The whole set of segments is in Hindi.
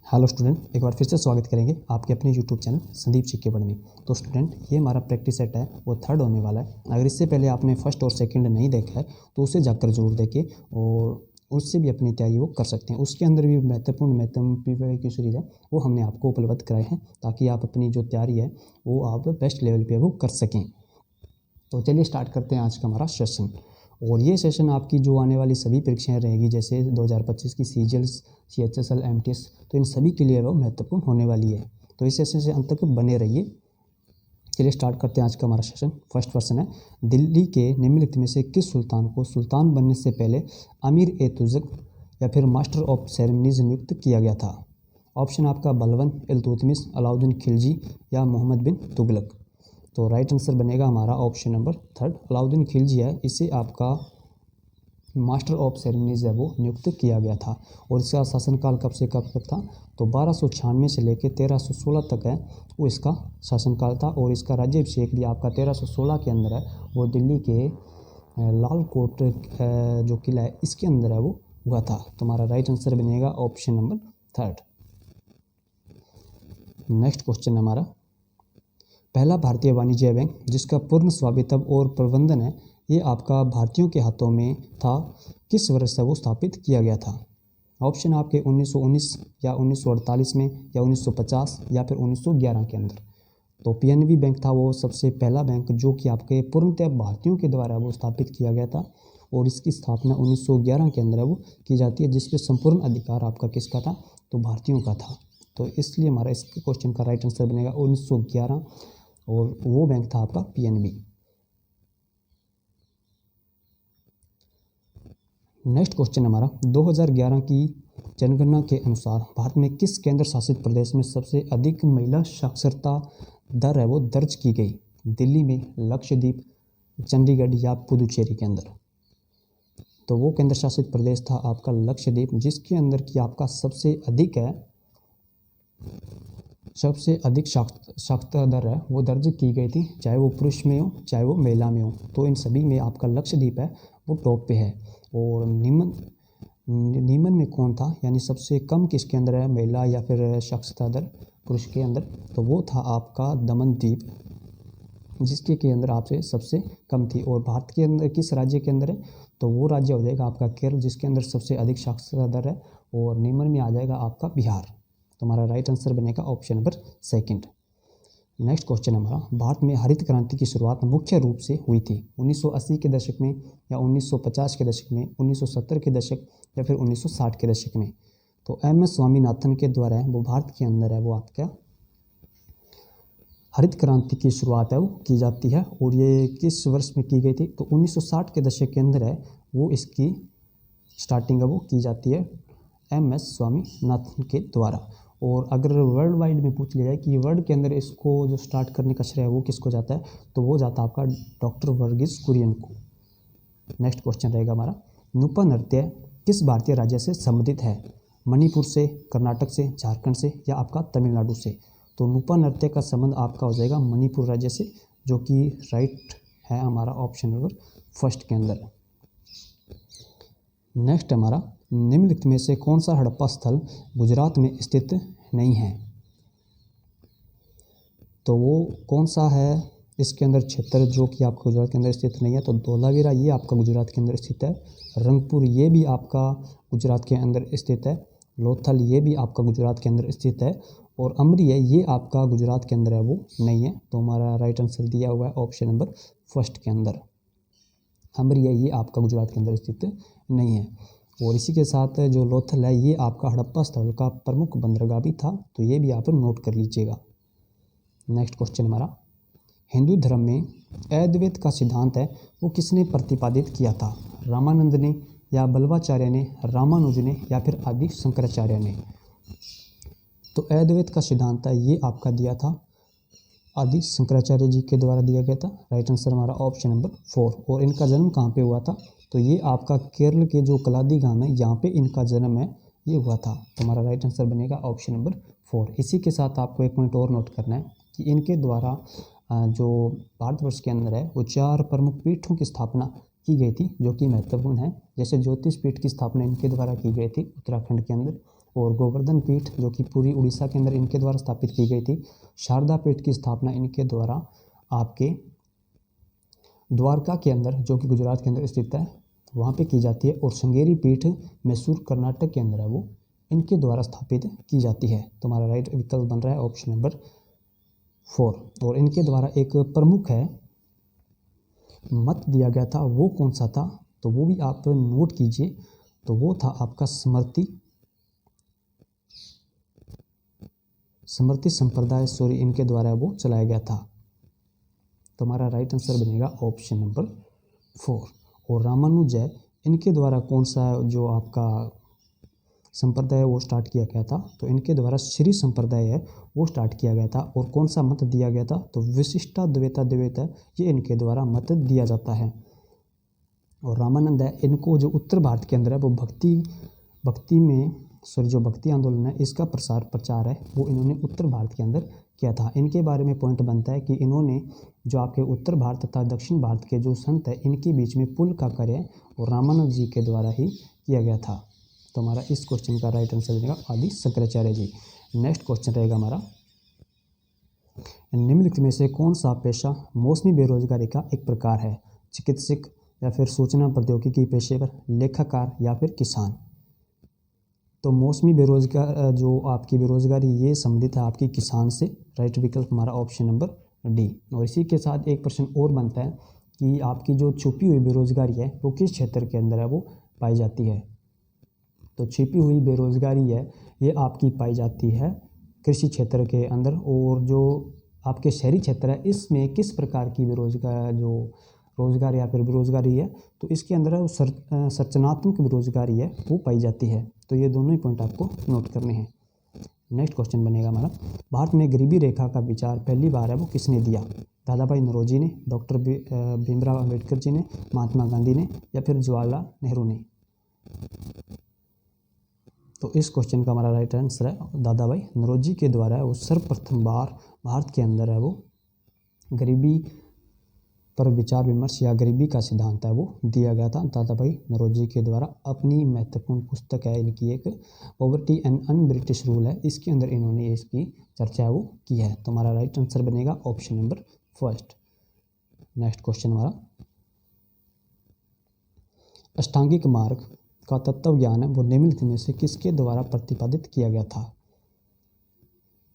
हेलो स्टूडेंट, एक बार फिर से स्वागत करेंगे आपके अपने यूट्यूब चैनल संदीप शिक्षण में। तो स्टूडेंट, ये हमारा प्रैक्टिस सेट है वो थर्ड होने वाला है। अगर इससे पहले आपने फर्स्ट और सेकंड नहीं देखा है तो उसे जाकर जरूर देखें और उससे भी अपनी तैयारी वो कर सकते हैं। उसके अंदर भी महत्वपूर्ण मैथमेटिक्स की सीरीज है वो हमने आपको उपलब्ध कराए हैं ताकि आप अपनी जो तैयारी है वो आप बेस्ट लेवल पर वो कर सकें। तो चलिए स्टार्ट करते हैं आज का हमारा सेशन। और ये सेशन आपकी जो आने वाली सभी परीक्षाएं रहेगी, जैसे 2025 की सीजीएल्स, सीएचएसएल, एमटीएस, तो इन सभी के लिए वो महत्वपूर्ण होने वाली है। तो इस सेशन से अंत तक बने रहिए। चलिए स्टार्ट करते हैं आज का हमारा सेशन। फर्स्ट क्वेश्चन है, दिल्ली के निम्नलिखित में से किस सुल्तान को सुल्तान बनने से पहले अमीर ए तुगलक या फिर मास्टर ऑफ सेरेमनीज नियुक्त किया गया था? ऑप्शन आपका बलबन, इल्तुतमिश, अलाउद्दीन खिलजी या मोहम्मद बिन तुगलक। तो राइट आंसर बनेगा हमारा option number third, Alauddin Khilji है। इसे आपका मास्टर ऑफ सेरेमनीज है वो नियुक्त किया गया था। और इसका शासनकाल कब से कब तक था? तो 1296 से लेकर 1316 तक है वो इसका शासनकाल था। और इसका राज्याभिषेक भी आपका 1316 के अंदर है वो दिल्ली के लाल कोट जो किला है इसके अंदर है वो हुआ था। तो हमारा राइट आंसर बनेगा option number third. Next question हमारा, पहला भारतीय वाणिज्य बैंक जिसका पूर्ण स्वामित्व और प्रबंधन है ये आपका भारतीयों के हाथों में था, किस वर्ष से वो स्थापित किया गया था? ऑप्शन आपके 1919 या 1948 में या 1950 या फिर 1911 के अंदर। तो पीएनबी बैंक था वो सबसे पहला बैंक जो कि आपके पूर्णतः भारतीयों के द्वारा वो स्थापित किया गया था। और इसकी स्थापना 1911 के अंदर वो की जाती है, जिसपे संपूर्ण अधिकार आपका किसका था? तो भारतीयों का था। तो इसलिए हमारा इस क्वेश्चन का राइट आंसर बनेगा 1911 और वो बैंक था आपका पीएनबी। नेक्स्ट क्वेश्चन हमारा, 2011 की जनगणना के अनुसार भारत में किस केंद्र शासित प्रदेश में सबसे अधिक महिला साक्षरता दर है वो दर्ज की गई? दिल्ली में, लक्षद्वीप, चंडीगढ़ या पुदुचेरी के अंदर? तो वो केंद्र शासित प्रदेश था आपका लक्षद्वीप, जिसके अंदर की आपका सबसे अधिक साक्षरता दर है वो दर्ज की गई थी, चाहे वो पुरुष में हो चाहे वो महिला में हो। तो इन सभी में आपका लक्षद्वीप है वो टॉप पे है। और निम्न में कौन था, यानी सबसे कम किसके अंदर है महिला या फिर साक्षरता दर पुरुष के अंदर? तो वो था आपका दमन द्वीप, जिसके के अंदर आपसे सबसे कम थी। और भारत के अंदर किस राज्य के अंदर है? तो वो राज्य हो जाएगा आपका केरल, जिसके अंदर सबसे अधिक साक्षरता दर है। और निम्न में आ जाएगा आपका बिहार। तो हमारा राइट आंसर बनेगा option number second. Next question हमारा, भारत में हरित क्रांति की शुरुआत मुख्य रूप से हुई थी 1980 के दशक में या 1950 के दशक में, 1970 के दशक या फिर 1960 के दशक में? तो एमएस स्वामीनाथन के द्वारा वो भारत के अंदर है वो आपका हरित क्रांति की शुरुआत है वो की जाती है। और ये किस वर्ष में की गई थी? तो 1960 के दशक के अंदर है वो इसकी स्टार्टिंग है वो की जाती है एमएस स्वामीनाथन के द्वारा। और अगर वर्ल्ड वाइड में पूछ लिया जाए कि वर्ल्ड के अंदर इसको जो स्टार्ट करने का श्रेय है वो किसको जाता है, तो वो जाता है आपका डॉक्टर वर्गीस कुरियन को। नेक्स्ट क्वेश्चन रहेगा हमारा, नुपा नृत्य किस भारतीय राज्य से संबंधित है? मणिपुर से, कर्नाटक से, झारखंड से या आपका तमिलनाडु से? तो नुपा नृत्य का संबंध आपका हो जाएगा मणिपुर राज्य से, जो कि राइट है हमारा ऑप्शन नंबर फर्स्ट के अंदर। नेक्स्ट हमारा, निम्नलिखित में से कौन सा हड़प्पा स्थल गुजरात में स्थित नहीं है? तो वो कौन सा है इसके अंदर क्षेत्र जो कि आपका गुजरात के अंदर स्थित नहीं है? तो धोलावीरा ये आपका गुजरात के अंदर स्थित है। रंगपुर ये भी आपका गुजरात के अंदर स्थित है। लोथल ये भी आपका गुजरात के अंदर स्थित है। और अमरी है ये आपका गुजरात के अंदर है वो नहीं है। तो हमारा राइट आंसर दिया हुआ है ऑप्शन नंबर फर्स्ट के अंदर, अमरी है ये आपका गुजरात के अंदर स्थित नहीं है। और इसी के साथ जो लोथल है ये आपका हड़प्पा स्थल का प्रमुख बंदरगाह भी था, तो ये भी आप नोट कर लीजिएगा। नेक्स्ट क्वेश्चन हमारा, हिंदू धर्म में अद्वैत का सिद्धांत है वो किसने प्रतिपादित किया था? रामानंद ने या बल्वाचार्य ने, रामानुज ने या फिर आदि शंकराचार्य ने? तो अद्वैत का सिद्धांत है ये आपका दिया था आदि शंकराचार्य जी के द्वारा दिया गया था। राइट आंसर हमारा ऑप्शन नंबर 4। और इनका जन्म कहाँ पे हुआ था? तो ये आपका केरल के जो कलादी गांव है यहाँ पे इनका जन्म है ये हुआ था। तो हमारा राइट आंसर बनेगा ऑप्शन नंबर 4। इसी के साथ आपको एक पॉइंट और नोट करना है कि इनके द्वारा जो भारतवर्ष के अंदर है वो 4 प्रमुख पीठों की स्थापना की गई थी जो कि महत्वपूर्ण है। जैसे ज्योतिष पीठ की स्थापना इनके द्वारा की गई थी उत्तराखंड के अंदर, और गोवर्धन पीठ जो कि पूरी उड़ीसा के अंदर इनके द्वारा स्थापित की गई थी। शारदा पीठ की स्थापना इनके द्वारा आपके द्वारका के अंदर जो कि गुजरात के अंदर स्थित है वहाँ पे की जाती है। और श्रृंगेरी पीठ मैसूर कर्नाटक के अंदर है वो इनके द्वारा स्थापित की जाती है। तो हमारा राइट विकल्प बन रहा है ऑप्शन नंबर 4। और इनके द्वारा एक प्रमुख है मत दिया गया था, वो कौन सा था तो वो भी आप नोट कीजिए। तो वो था आपका समर्ति संप्रदाय इनके द्वारा वो चलाया गया था। तो हमारा राइट आंसर बनेगा ऑप्शन नंबर 4। और रामानुजय इनके द्वारा कौन सा जो आपका संप्रदाय है वो स्टार्ट किया गया था। तो इनके द्वारा श्री संप्रदाय है वो स्टार्ट किया गया था। और कौन सा मत दिया गया था तो विशिष्टाद्वैता ये इनके द्वारा मत दिया जाता है। और रामानंद है इनको जो उत्तर भारत के अंदर है वो भक्ति में जो भक्ति आंदोलन है इसका प्रचार है वो इन्होंने उत्तर भारत के अंदर किया था। इनके बारे में पॉइंट बनता है कि इन्होंने जो आपके उत्तर भारत तथा दक्षिण भारत के जो संत है इनके बीच में पुल का कार्य और रामानंद जी के द्वारा ही किया गया था। तो हमारा इस क्वेश्चन का राइट आंसर बनेगा आदि शंकराचार्य जी। नेक्स्ट क्वेश्चन रहेगा हमारा, निम्नलिखित में से कौन सा पेशा मौसमी बेरोजगारी का एक प्रकार है? चिकित्सक या फिर सूचना प्रौद्योगिकी पेशेवर, लेखाकार या फिर किसान। तो मौसमी बेरोजगार जो आपकी बेरोजगारी ये संबंधित है आपकी किसान से। राइट विकल्प हमारा ऑप्शन नंबर डी। और इसी के साथ एक प्रश्न और बनता है कि आपकी जो छुपी हुई बेरोजगारी है वो किस क्षेत्र के अंदर है वो पाई जाती है। तो छिपी हुई बेरोजगारी है ये आपकी पाई जाती है कृषि क्षेत्र के अंदर। और जो आपके शहरी क्षेत्र है इसमें किस प्रकार की रोजगार या फिर बेरोजगारी है तो इसके अंदर संरचनात्मक बेरोजगारी है वो पाई जाती है। तो ये दोनों ही पॉइंट आपको नोट करने हैं। नेक्स्ट क्वेश्चन बनेगा हमारा, भारत में गरीबी रेखा का विचार पहली बार है वो किसने दिया? दादा भाई नौरोजी ने, डॉक्टर भीमराव अम्बेडकर जी ने, महात्मा गांधी ने या फिर जवाहरलाल नेहरू ने। तो इस क्वेश्चन का हमारा राइट आंसर है दादा भाई नौरोजी के द्वारा है वो सर्वप्रथम बार भारत के अंदर है वो गरीबी पर विचार विमर्श या गरीबी का सिद्धांत है वो दिया गया था। दादा भाई नौरोजी के द्वारा अपनी महत्वपूर्ण पुस्तक है इनकी एक poverty and un British rule है, इसके अंदर इन्होंने इसकी चर्चा वो की है। तो हमारा राइट आंसर बनेगा ऑप्शन नंबर 1। नेक्स्ट क्वेश्चन हमारा, अष्टांगिक मार्ग का तत्व ज्ञान है वो निम्नलिखित में से किसके द्वारा प्रतिपादित किया गया था?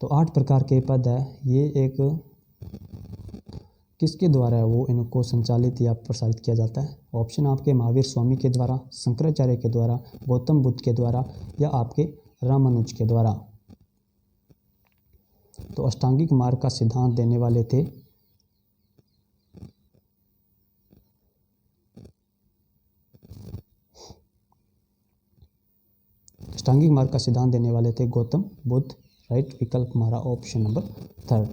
तो 8 प्रकार के पद है ये एक किसके द्वारा है वो इनको संचालित या प्रसारित किया जाता है? ऑप्शन आपके महावीर स्वामी के द्वारा, शंकराचार्य के द्वारा, गौतम बुद्ध के द्वारा या आपके रामानुज के द्वारा। तो अष्टांगिक मार्ग का सिद्धांत देने वाले थे गौतम बुद्ध। राइट विकल्प हमारा ऑप्शन नंबर 3।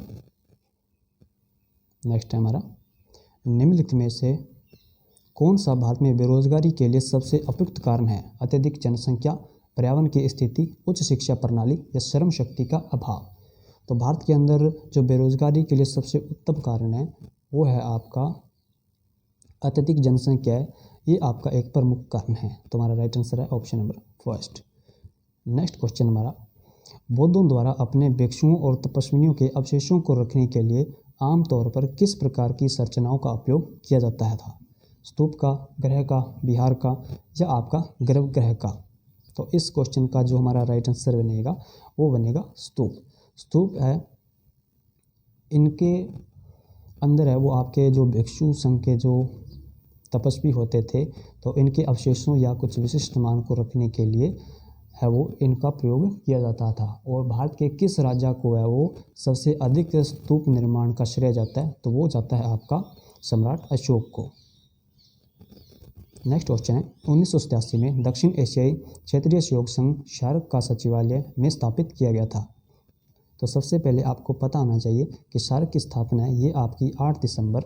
नेक्स्ट है हमारा, निम्नलिखित में से कौन सा भारत में बेरोजगारी के लिए सबसे उपयुक्त कारण है? अत्यधिक जनसंख्या, पर्यावरण की स्थिति, उच्च शिक्षा प्रणाली या श्रम शक्ति का अभाव। तो भारत के अंदर जो बेरोजगारी के लिए सबसे उत्तम कारण है वो है आपका अत्यधिक जनसंख्या है, ये आपका एक प्रमुख कारण है। तो हमारा राइट आंसर है ऑप्शन नंबर 1। नेक्स्ट क्वेश्चन हमारा, बौद्धों द्वारा अपने भिक्षुओं और तपस्वियों के अवशेषों को रखने के लिए आमतौर पर किस प्रकार की संरचनाओं का उपयोग किया जाता है था? स्तूप का, ग्रह का, विहार का या आपका गर्भगृह का। तो इस क्वेश्चन का जो हमारा राइट आंसर बनेगा वो बनेगा स्तूप। स्तूप है इनके अंदर है वो आपके जो भिक्षु संघ के जो तपस्वी होते थे तो इनके अवशेषों या कुछ विशिष्ट मान को रखने के लिए है वो इनका प्रयोग किया जाता था। और भारत के किस राजा को है वो सबसे अधिक स्तूप निर्माण का श्रेय जाता है? तो वो जाता है आपका सम्राट अशोक को। नेक्स्ट क्वेश्चन है, 1987 में दक्षिण एशियाई क्षेत्रीय सहयोग संघ शार्क का सचिवालय में स्थापित किया गया था। तो सबसे पहले आपको पता होना चाहिए कि शार्क की स्थापना है ये आपकी 8 दिसंबर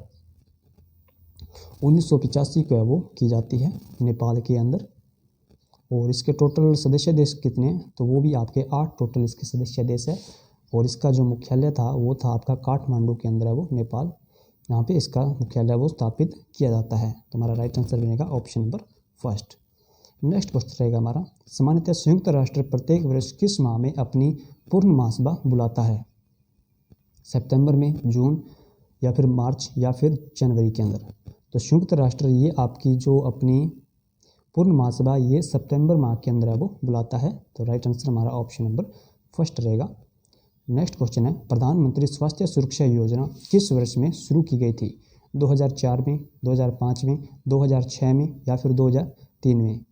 1985 को है वो की जाती है नेपाल के अंदर। और इसके टोटल सदस्य देश कितने हैं? तो वो भी आपके 8 टोटल इसके सदस्य देश है। और इसका जो मुख्यालय था वो था आपका काठमांडू के अंदर है वो नेपाल, यहाँ पे इसका मुख्यालय वो स्थापित किया जाता है। तो हमारा राइट आंसर बनेगा ऑप्शन नंबर 1। नेक्स्ट क्वेश्चन रहेगा हमारा, सामान्यतः संयुक्त राष्ट्र प्रत्येक वर्ष किस माह में अपनी पूर्ण महासभा बुलाता है? सितंबर में, जून, या फिर मार्च, या फिर जनवरी के अंदर? तो संयुक्त राष्ट्र ये आपकी जो अपनी पूर्ण महासभा ये सितंबर माह के अंदर है वो बुलाता है। तो राइट आंसर हमारा ऑप्शन नंबर फर्स्ट रहेगा। नेक्स्ट क्वेश्चन है, प्रधानमंत्री स्वास्थ्य सुरक्षा योजना किस वर्ष में शुरू की गई थी? 2004 में, 2005 में, 2006 में, या फिर 2003 में?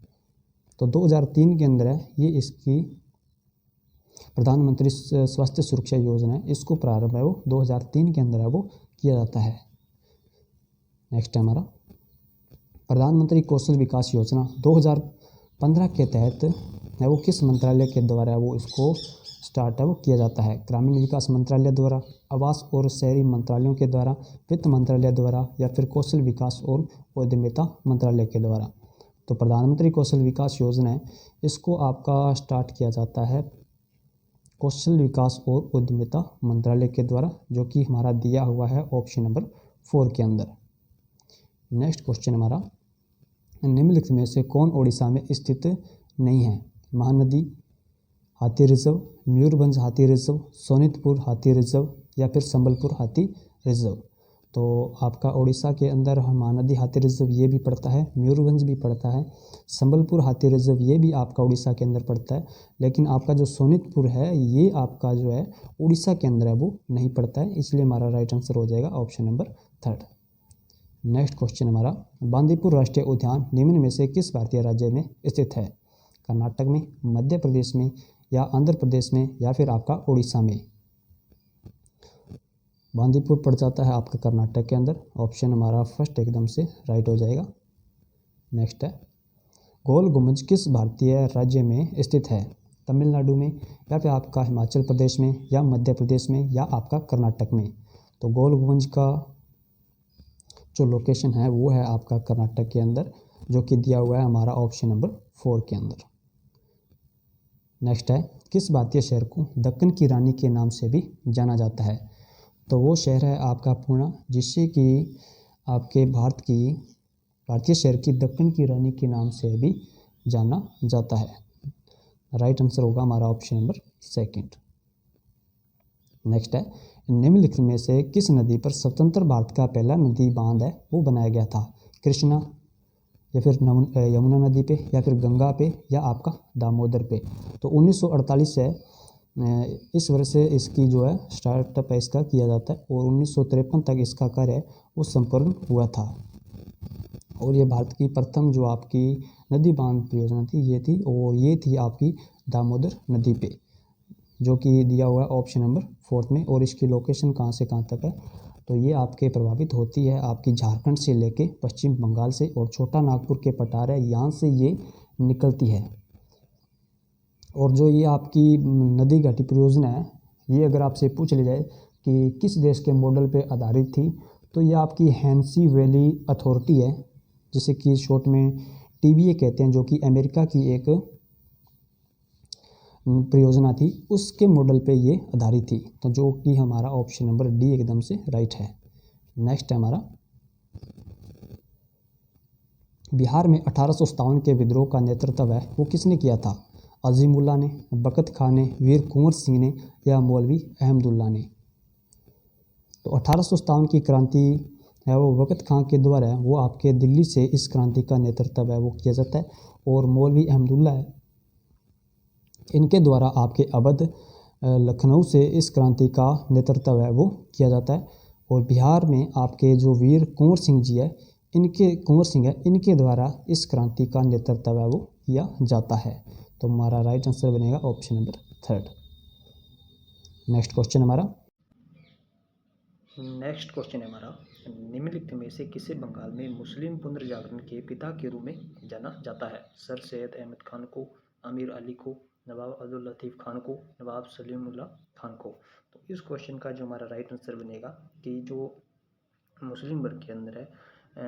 तो 2003 के अंदर है ये इसकी प्रधानमंत्री स्वास्थ्य सुरक्षा योजना है, इसको प्रारंभ है वो 2003 के अंदर है वो किया जाता है। नेक्स्ट है हमारा, प्रधानमंत्री कौशल विकास योजना 2015 के तहत है वो किस मंत्रालय के द्वारा है वो इसको स्टार्ट है वो किया जाता है? ग्रामीण विकास मंत्रालय द्वारा, आवास और शहरी मंत्रालयों के द्वारा, वित्त मंत्रालय द्वारा, या फिर कौशल विकास और उद्यमिता मंत्रालय के द्वारा? तो प्रधानमंत्री कौशल विकास योजना है इसको आपका स्टार्ट किया जाता है कौशल विकास और उद्यमिता मंत्रालय के द्वारा, जो कि हमारा दिया हुआ है ऑप्शन नंबर 4 के अंदर। नेक्स्ट क्वेश्चन हमारा, निम्नलिखित में से कौन ओडिशा में स्थित नहीं है? महानदी हाथी रिजर्व, मयूरभंज हाथी रिजर्व, सोनितपुर हाथी रिजर्व, या फिर संबलपुर हाथी रिजर्व? तो आपका ओडिशा के अंदर महानदी हाथी रिजर्व ये भी पड़ता है, मयूरभंज भी पड़ता है, संबलपुर हाथी रिजर्व ये भी आपका उड़ीसा के अंदर पड़ता है, लेकिन आपका जो सोनितपुर है ये आपका जो है उड़ीसा के अंदर है वो नहीं पड़ता है, इसलिए हमारा राइट आंसर हो जाएगा ऑप्शन नंबर 3। नेक्स्ट क्वेश्चन हमारा, बांदीपुर राष्ट्रीय उद्यान निम्न में से किस भारतीय राज्य में स्थित है? कर्नाटक में, मध्य प्रदेश में, या आंध्र प्रदेश में, या फिर आपका उड़ीसा में? बांदीपुर पड़ जाता है आपका कर्नाटक के अंदर, ऑप्शन हमारा फर्स्ट एकदम से राइट हो जाएगा। नेक्स्ट है, गोल गुम्बज किस भारतीय राज्य में स्थित है? तमिलनाडु में, या फिर आपका हिमाचल प्रदेश में, या मध्य प्रदेश में, या आपका कर्नाटक में? तो गोल गुम्बज का जो लोकेशन है वो है आपका कर्नाटक के अंदर, जो कि दिया हुआ है हमारा ऑप्शन नंबर 4 के अंदर। नेक्स्ट है, किस भारतीय शहर को दक्कन की रानी के नाम से भी जाना जाता है? तो वो शहर है आपका पुणे, जिससे कि आपके भारतीय शहर की दक्कन की रानी के नाम से भी जाना जाता है। राइट आंसर होगा हमारा ऑप्शन नंबर 2। नेक्स्ट है, निम्नलिखित में से किस नदी पर स्वतंत्र भारत का पहला नदी बांध है वो बनाया गया था? कृष्णा, या फिर यमुना नदी पे, या फिर गंगा पे, या आपका दामोदर पे? तो 1948 से इस वर्ष से इसकी जो है स्टार्टअप है इसका किया जाता है, और 1953 तक इसका कार्य वो संपूर्ण हुआ था। और ये भारत की प्रथम जो आपकी नदी बांध परियोजना थी ये थी, और ये थी आपकी दामोदर नदी पे, जो कि दिया हुआ है ऑप्शन नंबर 4 में। और इसकी लोकेशन कहाँ से कहाँ तक है? तो ये आपके प्रभावित होती है आपकी झारखंड से लेके पश्चिम बंगाल से, और छोटा नागपुर के पटारा यहाँ से ये निकलती है। और जो ये आपकी नदी घाटी परियोजना है ये अगर आपसे पूछ लिया जाए कि किस देश के मॉडल पे आधारित थी, तो ये आपकी हैंसी वैली अथॉरिटी है, जिसे कि शॉर्ट में TBA कहते हैं, जो कि अमेरिका की एक परियोजना थी, उसके मॉडल पे ये आधारित थी। तो जो कि हमारा ऑप्शन नंबर डी एकदम से राइट है। नेक्स्ट है हमारा, बिहार में 1857 के विद्रोह का नेतृत्व है वो किसने किया था? अजीमुल्ला ने, बकत खां ने, वीर कुंवर सिंह ने, या मौलवी अहमदुल्ला ने? तो 1857 की क्रांति है वो बकत खां के द्वारा है वो आपके दिल्ली से इस क्रांति का नेतृत्व है वो किया जाता है, और मौलवी अहमदुल्ला है इनके द्वारा आपके अवध लखनऊ से इस क्रांति का नेतृत्व है वो किया जाता है। और बिहार में आपके जो वीर कुंवर सिंह जी है इनके द्वारा इस क्रांति का नेतृत्व है वो किया जाता है। तो हमारा राइट आंसर बनेगा ऑप्शन नंबर 3। नेक्स्ट क्वेश्चन है हमारा, निम्नलिखित में से किसे बंगाल में मुस्लिम पुनर्जागरण के पिता के रूप में जाना जाता है? सर सैयद अहमद खान को, आमिर अली को, नवाब अब्दुल लतीफ़ खान को, नवाब सलीमुल्लाह खान को? तो इस क्वेश्चन का जो हमारा राइट आंसर बनेगा कि जो मुस्लिम वर्ग के अंदर है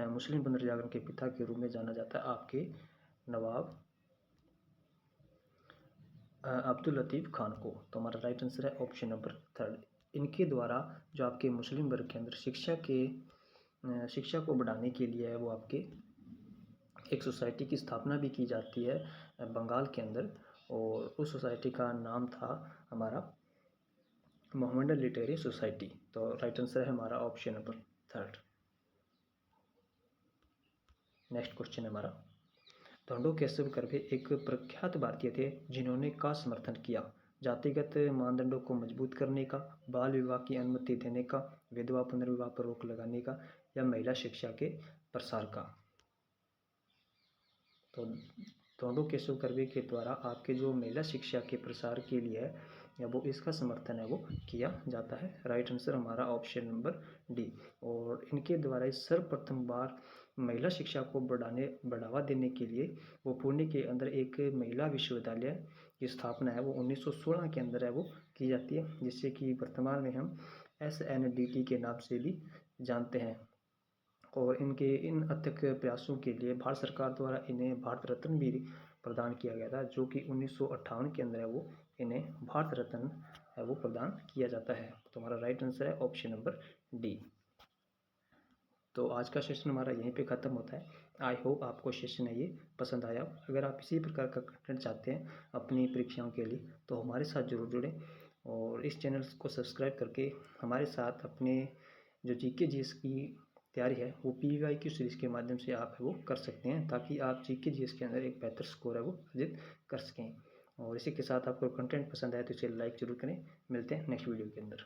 मुस्लिम पुनर्जागरण के पिता के रूप में जाना जाता है आपके नवाब अब्दुल लतीफ़ खान को। तो हमारा राइट आंसर है ऑप्शन नंबर 3। इनके द्वारा जो आपके मुस्लिम वर्ग के अंदर शिक्षा को बढ़ाने के लिए है वो आपके एक सोसाइटी की स्थापना भी की जाती है बंगाल के अंदर, और उस सोसाइटी का नाम था हमारा मोहम्मडन लिटरेरी सोसाइटी। तो राइट आंसर है हमारा ऑप्शन नंबर 3। नेक्स्ट क्वेश्चन है हमारा, धोंडो केशव कर्वे एक प्रख्यात भारतीय थे जिन्होंने का समर्थन किया? जातिगत मानदंडों को मजबूत करने का, बाल विवाह की अनुमति देने का, विधवा पुनर्विवाह पर रोक लगाने का, या महिला शिक्षा के प्रसार का? तो धोंडो केशव कर्वे के द्वारा आपके जो महिला शिक्षा के प्रसार के लिए है, या वो इसका समर्थन है वो किया जाता है। राइट आंसर हमारा ऑप्शन नंबर डी। और इनके द्वारा इस सर्वप्रथम बार महिला शिक्षा को बढ़ावा देने के लिए वो पुणे के अंदर एक महिला विश्वविद्यालय की स्थापना है वो 1916 के अंदर है वो की जाती है, जिससे कि वर्तमान में हम SNDT के नाम से भी जानते हैं। और इनके इन अथक प्रयासों के लिए भारत सरकार द्वारा इन्हें भारत रत्न भी प्रदान किया गया था, जो कि 1958 के अंदर है वो इन्हें भारत रत्न है वो प्रदान किया जाता है। तो हमारा राइट आंसर है ऑप्शन नंबर डी। तो आज का सेशन हमारा यहीं पे ख़त्म होता है। आई होप आपको सेशन है ये पसंद आया। अगर आप इसी प्रकार का कंटेंट चाहते हैं अपनी परीक्षाओं के लिए तो हमारे साथ ज़रूर जुड़ें, और इस चैनल को सब्सक्राइब करके हमारे साथ अपने जो GK GS की तैयारी है वो PYQ सीरीज़ के माध्यम से आप वो कर सकते हैं, ताकि आप GK GS के अंदर एक बेहतर स्कोर है वो अर्जित कर सकें। और इसी के साथ आपको कंटेंट पसंद आए तो इसे लाइक ज़रूर करें। मिलते हैं नेक्स्ट वीडियो के अंदर।